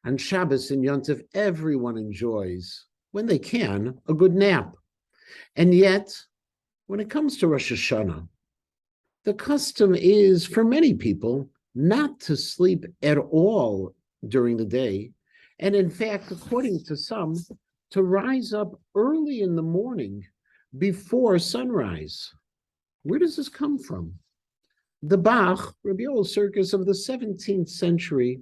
On Shabbos and Yontif, everyone enjoys, when they can, a good nap. And yet, when it comes to Rosh Hashanah, the custom is, for many people, not to sleep at all during the day, and in fact, according to some, to rise up early in the morning before sunrise. Where does this come from? The Bach, Rabbi Yoel Circus of the 17th century,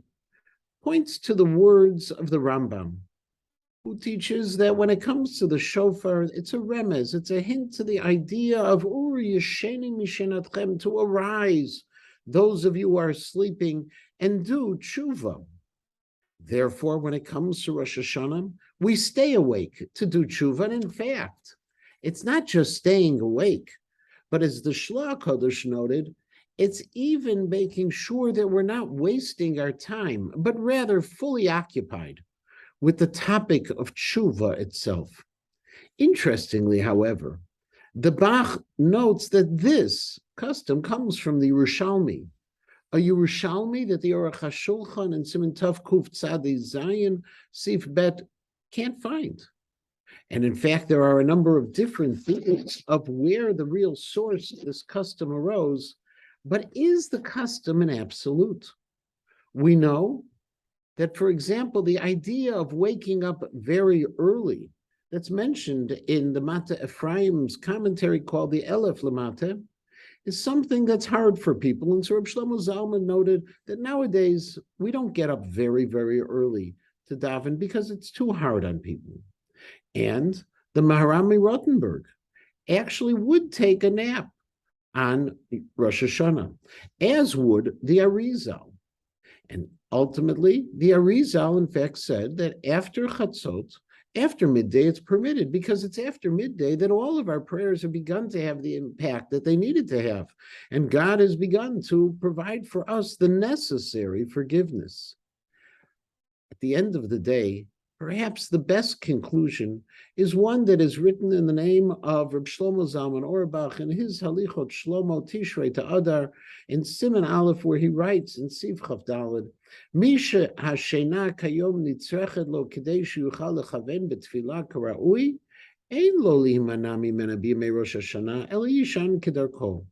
points to the words of the Rambam, who teaches that when it comes to the shofar, it's a remez, it's a hint to the idea of Uri Yesheni Mishenatchem, to arise, those of you who are sleeping, and do tshuva. Therefore, when it comes to Rosh Hashanah, we stay awake to do tshuva. And in fact, it's not just staying awake, but as the Shla Kodesh noted, it's even making sure that we're not wasting our time, but rather fully occupied with the topic of tshuva itself. Interestingly, however, the Bach notes that this custom comes from the Yerushalmi, a Yerushalmi that the Aruch HaShulchan and Siman Tov Kuf Tzadi Zayin Sif Bet can't find. And in fact, there are a number of different theories of where the real source of this custom arose. But is the custom an absolute? We know that, for example, the idea of waking up very early, that's mentioned in the Mata Ephraim's commentary called the Elef Lamata, is something that's hard for people. And so Reb Shlomo Zalman noted that nowadays we don't get up very, very early to daven because it's too hard on people. And the Maharami Rottenberg actually would take a nap on Rosh Hashanah, as would the Arizal. And ultimately, the Arizal, in fact, said that after Chatzot, after midday, it's permitted, because it's after midday that all of our prayers have begun to have the impact that they needed to have. And God has begun to provide for us the necessary forgiveness. At the end of the day, perhaps the best conclusion is one that is written in the name of Reb Shlomo Zalman Auerbach in his Halichot Shlomo Tishrei Ta'adar in Siman Aleph, where he writes in Siv Chav Daled, Misha hashena kayom nitzrechet lo kedei sheyuchal lechaven betfilah karaui, ein lo lihimana mimena b'yemei Rosh Hashanah elo yishan kedarko.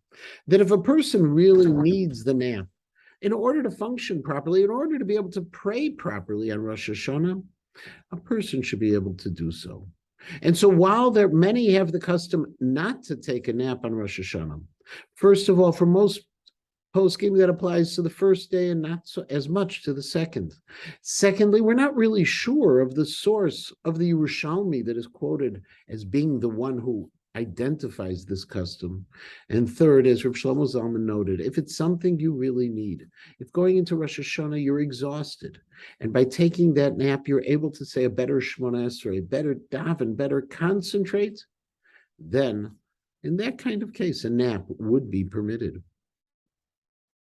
That if a person really needs the nap in order to function properly, in order to be able to pray properly on Rosh Hashanah, a person should be able to do so. And so while many have the custom not to take a nap on Rosh Hashanah, first of all, for most poskim that applies to the first day and not so as much to the second. Secondly, we're not really sure of the source of the Yerushalmi that is quoted as being the one who identifies this custom. And third, as Reb Shlomo Zalman noted, if it's something you really need, if going into Rosh Hashanah you're exhausted, and by taking that nap you're able to say a better Shmona Esrei, better daven, better concentrate, then in that kind of case a nap would be permitted.